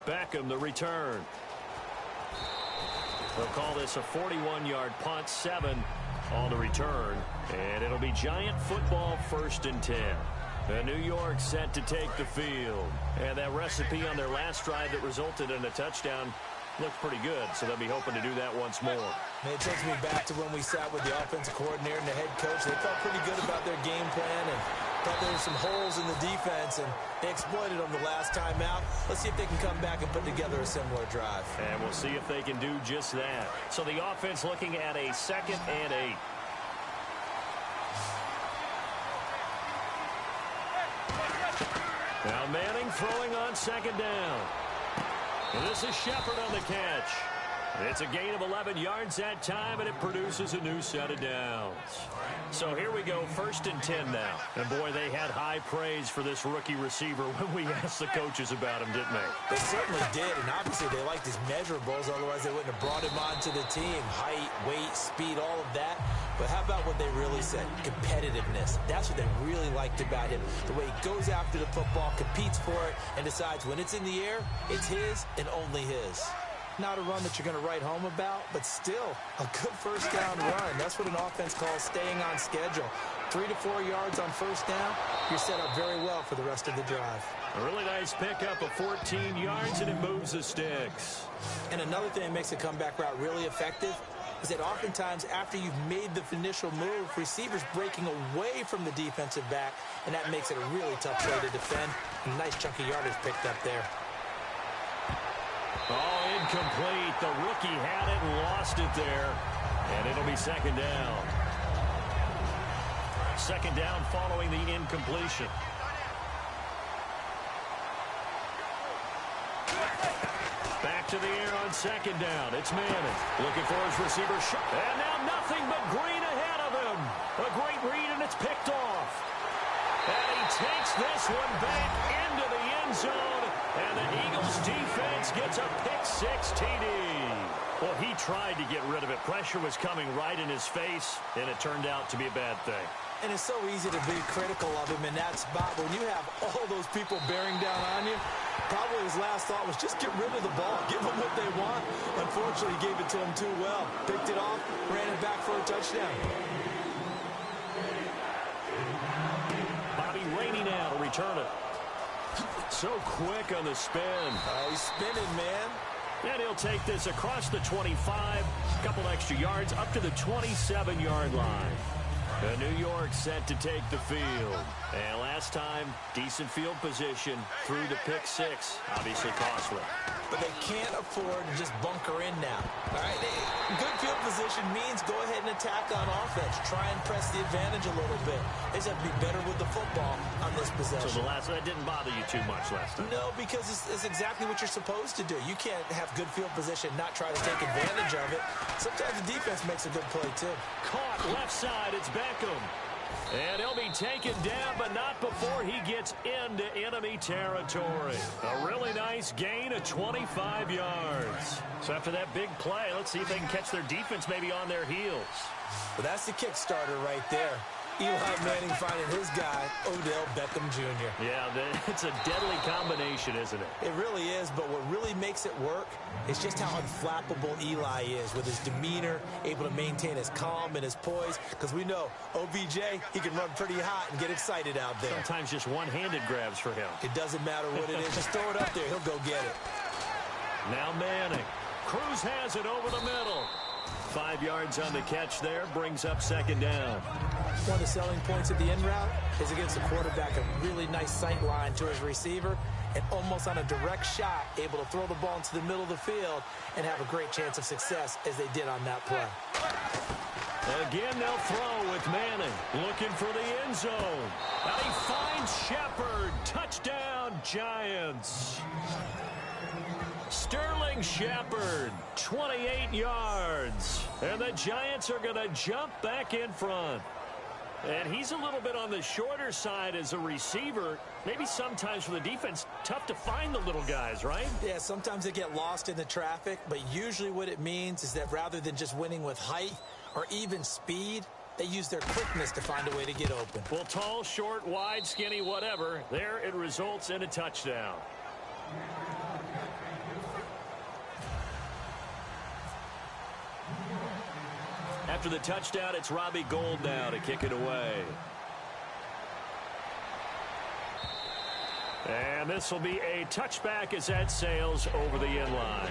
Beckham, the return. They'll call this a 41-yard punt, 7 on the return. And it'll be Giant football, 1st and 10. New York set to take the field. And that recipe on their last drive that resulted in a touchdown looked pretty good, so they'll be hoping to do that once more. It takes me back to when we sat with the offensive coordinator and the head coach. They felt pretty good about their game plan and thought there were some holes in the defense, and they exploited them the last time out. Let's see if they can come back and put together a similar drive. And we'll see if they can do just that. So the offense looking at a 2nd and 8. Now Manning throwing on 2nd down. And this is Shepard on the catch. It's a gain of 11 yards that time, and it produces a new set of downs. So here we go, 1st and 10 now. And boy, they had high praise for this rookie receiver when we asked the coaches about him, didn't they? They certainly did, and obviously they liked his measurables, otherwise they wouldn't have brought him onto the team. Height, weight, speed, all of that. But how about what they really said? Competitiveness. That's what they really liked about him. The way he goes after the football, competes for it, and decides when it's in the air, it's his and only his. Not a run that you're going to write home about, but still a good 1st down run. That's what an offense calls staying on schedule. 3 to 4 yards on 1st down, you're set up very well for the rest of the drive. A really nice pickup of 14 yards, and it moves the sticks. And another thing that makes a comeback route really effective is that oftentimes after you've made the initial move, receivers breaking away from the defensive back, and that makes it a really tough play to defend. A nice chunk of yardage picked up there. Oh, incomplete. The rookie had it and lost it there. And it'll be 2nd down. 2nd down following the incompletion. Back to the air on 2nd down. It's Madden. Looking for his receiver. And now nothing but green ahead of him. A great read, and it's picked off. And he takes this one back into the end zone. And the Eagles defense gets a pick-6 TD. Well, he tried to get rid of it. Pressure was coming right in his face, and it turned out to be a bad thing. And it's so easy to be critical of him in that spot. When you have all those people bearing down on you, probably his last thought was just get rid of the ball. Give them what they want. Unfortunately, he gave it to them too well. Picked it off, ran it back for a touchdown. Bobby Rainey now to return it. So quick on the spin. He's spinning, man. And he'll take this across the 25, a couple extra yards, up to the 27-yard line. New York set to take the field. And last time, decent field position through the pick-6. Obviously costly. But they can't afford to just bunker in now. All right, good field position means go ahead and attack on offense. Try and press the advantage a little bit. They just have to be better with the football on this possession. So that didn't bother you too much last time? No, because it's exactly what you're supposed to do. You can't have good field position, not try to take advantage of it. Sometimes the defense makes a good play, too. Caught left side, it's Beckham. And he'll be taken down, but not before he gets into enemy territory. A really nice gain of 25 yards. So after that big play, let's see if they can catch their defense maybe on their heels. Well, that's the Kickstarter right there. Eli Manning finding his guy, Odell Beckham Jr. Yeah, it's a deadly combination, isn't it? It really is, but what really makes it work is just how unflappable Eli is with his demeanor, able to maintain his calm and his poise, because we know OBJ, he can run pretty hot and get excited out there. Sometimes just one-handed grabs for him. It doesn't matter what it is. Just throw it up there. He'll go get it. Now Manning. Cruz has it over the middle. 5 yards on the catch there, brings up 2nd down. One of the selling points of the in route is against the quarterback, a really nice sight line to his receiver, and almost on a direct shot, able to throw the ball into the middle of the field and have a great chance of success as they did on that play. Again, they'll throw with Manning, looking for the end zone. And he finds Shepard. Touchdown, Giants. Sterling Shepard, 28 yards. And the Giants are going to jump back in front. And he's a little bit on the shorter side as a receiver. Maybe sometimes for the defense, tough to find the little guys, right? Yeah, sometimes they get lost in the traffic, but usually what it means is that rather than just winning with height or even speed, they use their quickness to find a way to get open. Well, tall, short, wide, skinny, whatever, there it results in a touchdown. after the touchdown, it's Robbie Gould now to kick it away. And this will be a touchback as that sails over the end line.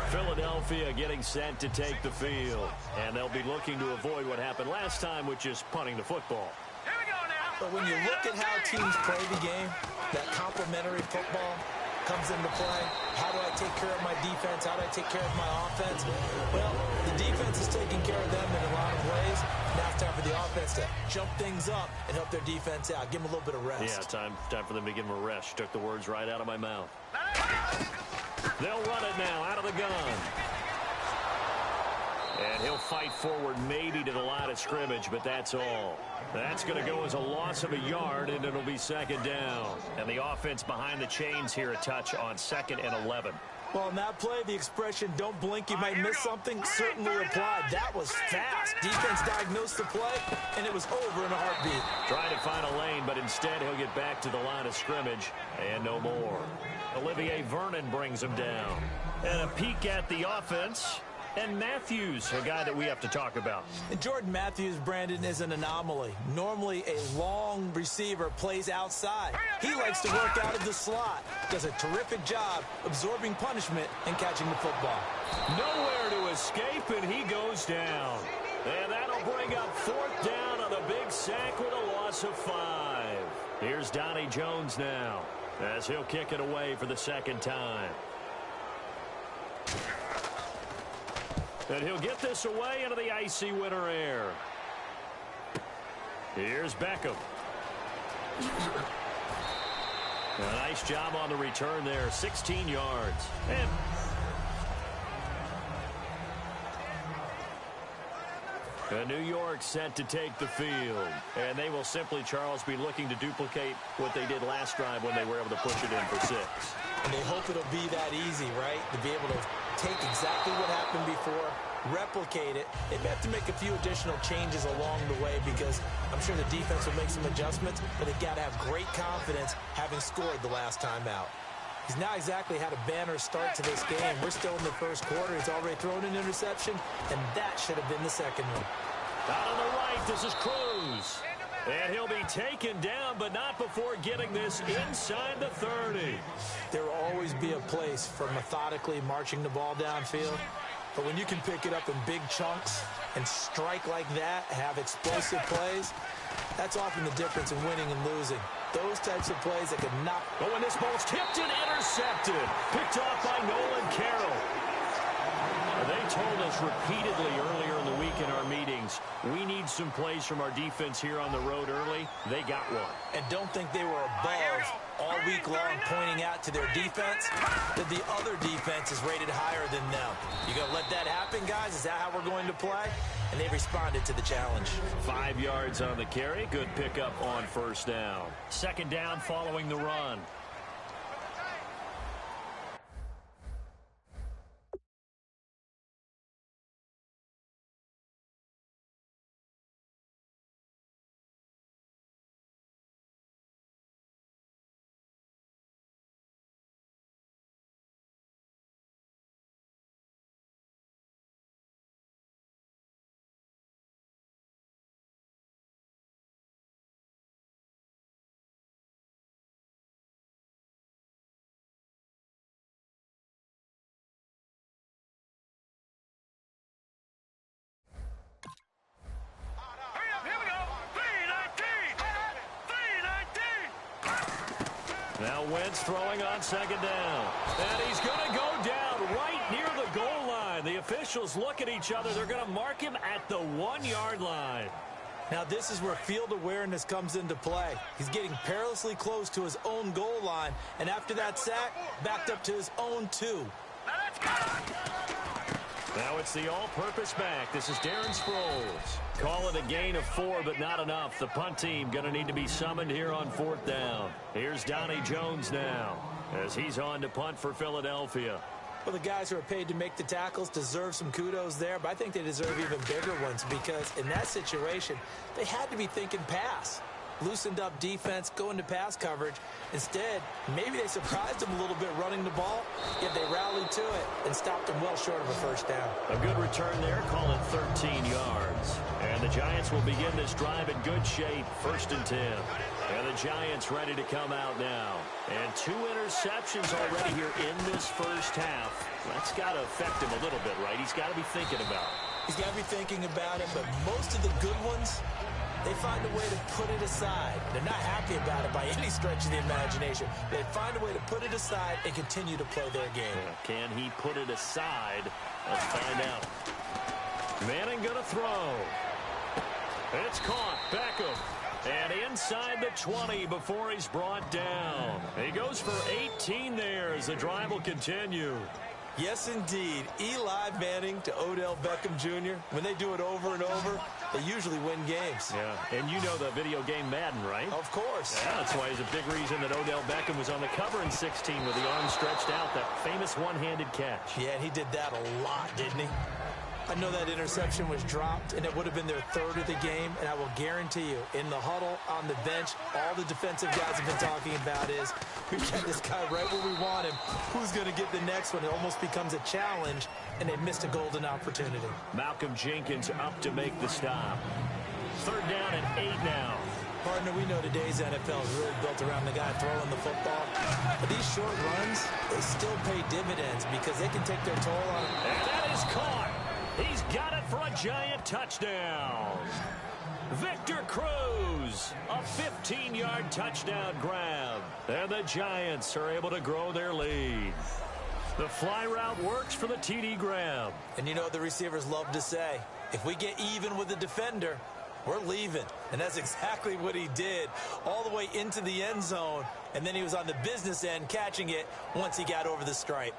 Philadelphia getting set to take the field. And they'll be looking to avoid what happened last time, which is punting the football. Here we go now. But when you look at how teams play the game, that complementary football comes into play. How do I take care of my defense? How do I take care of my offense? Well, the defense is taking care of them in a lot of ways. Now it's time for the offense to jump things up and help their defense out. Give them a little bit of rest. Yeah, time for them to give them a rest. You took the words right out of my mouth. They'll run it now out of the gun. And he'll fight forward maybe to the line of scrimmage, but that's all. That's going to go as a loss of a yard, and it'll be second down. And the offense behind the chains here a touch on 2nd and 11. Well, in that play, the expression, don't blink, you might miss something, certainly applied. That was fast. Defense diagnosed the play, and it was over in a heartbeat. Trying to find a lane, but instead he'll get back to the line of scrimmage, and no more. Olivier Vernon brings him down. And a peek at the offense. And Matthews, a guy that we have to talk about. And Jordan Matthews, Brandon, is an anomaly. Normally, a long receiver plays outside. He likes to work out of the slot. Does a terrific job absorbing punishment and catching the football. Nowhere to escape, and he goes down. And that'll bring up 4th down on a big sack with a loss of 5. Here's Donnie Jones now, as he'll kick it away for the 2nd time. And he'll get this away into the icy winter air. Here's Beckham. A nice job on the return there. 16 yards. And New York set to take the field. And they will simply, Charles, be looking to duplicate what they did last drive when they were able to push it in for 6. And they hope it'll be that easy, right? To be able to take exactly what happened before, replicate it. They may have to make a few additional changes along the way because I'm sure the defense will make some adjustments, but they've got to have great confidence having scored the last time out. He's not exactly had a banner start to this game. We're still in the first quarter. He's already thrown an interception, and that should have been the second one. Out on the right, this is Cruz. And he'll be taken down, but not before getting this inside the 30. There will always be a place for methodically marching the ball downfield. But when you can pick it up in big chunks and strike like that, have explosive plays, that's often the difference in winning and losing. Those types of plays that can knock. Oh, and this ball's tipped and intercepted. Picked off by Nolan Carroll. They told us repeatedly earlier in the week in our meetings, we need some plays from our defense here on the road early. They got one. And don't think they were above all week long pointing out to their defense that the other defense is rated higher than them. You going to let that happen, guys? Is that how we're going to play? And they responded to the challenge. 5 yards on the carry. Good pickup on 1st down. 2nd down following the run. Now Wentz throwing on 2nd down. And he's going to go down right near the goal line. The officials look at each other. They're going to mark him at the 1-yard line. Now this is where field awareness comes into play. He's getting perilously close to his own goal line. And after that sack, backed up to his own 2. Now it's the all-purpose back. This is Darren Sproles. Call it a gain of 4, but not enough. The punt team going to need to be summoned here on 4th down. Here's Donnie Jones now as he's on to punt for Philadelphia. Well, the guys who are paid to make the tackles deserve some kudos there, but I think they deserve even bigger ones because in that situation, they had to be thinking pass. loosened up defense, going to pass coverage. Instead, maybe they surprised him a little bit running the ball, yet they rallied to it and stopped him well short of a first down. A good return there, call it 13 yards. And the Giants will begin this drive in good shape, 1st and 10. And the Giants ready to come out now. And 2 interceptions already here in this first half. That's got to affect him a little bit, right? He's got to be thinking about it. He's got to be thinking about it, but most of the good ones, they find a way to put it aside. They're not happy about it by any stretch of the imagination. They find a way to put it aside and continue to play their game. Yeah, can he put it aside? Let's find out. Manning going to throw. It's caught. Beckham. And inside the 20 before he's brought down. He goes for 18 there as the drive will continue. Yes, indeed. Eli Manning to Odell Beckham Jr. When they do it over and over, they usually win games. Yeah, and you know the video game Madden, right? Of course. Yeah, that's why he's a big reason that Odell Beckham was on the cover in 16 with the arm stretched out, that famous one-handed catch. Yeah, and he did that a lot, didn't he? I know that interception was dropped, and it would have been their 3rd of the game, and I will guarantee you, in the huddle, on the bench, all the defensive guys have been talking about is, we've got this guy right where we want him. Who's going to get the next one? It almost becomes a challenge, and they missed a golden opportunity. Malcolm Jenkins up to make the stop. 3rd down and 8 now. Partner, we know today's NFL is really built around the guy throwing the football. But these short runs, they still pay dividends because they can take their toll on him. And that is caught. He's got it for a Giant touchdown. Victor Cruz, a 15-yard touchdown grab. And the Giants are able to grow their lead. The fly route works for the TD grab. And you know what the receivers love to say? If we get even with the defender, we're leaving. And that's exactly what he did, all the way into the end zone. And then he was on the business end catching it once he got over the stripe.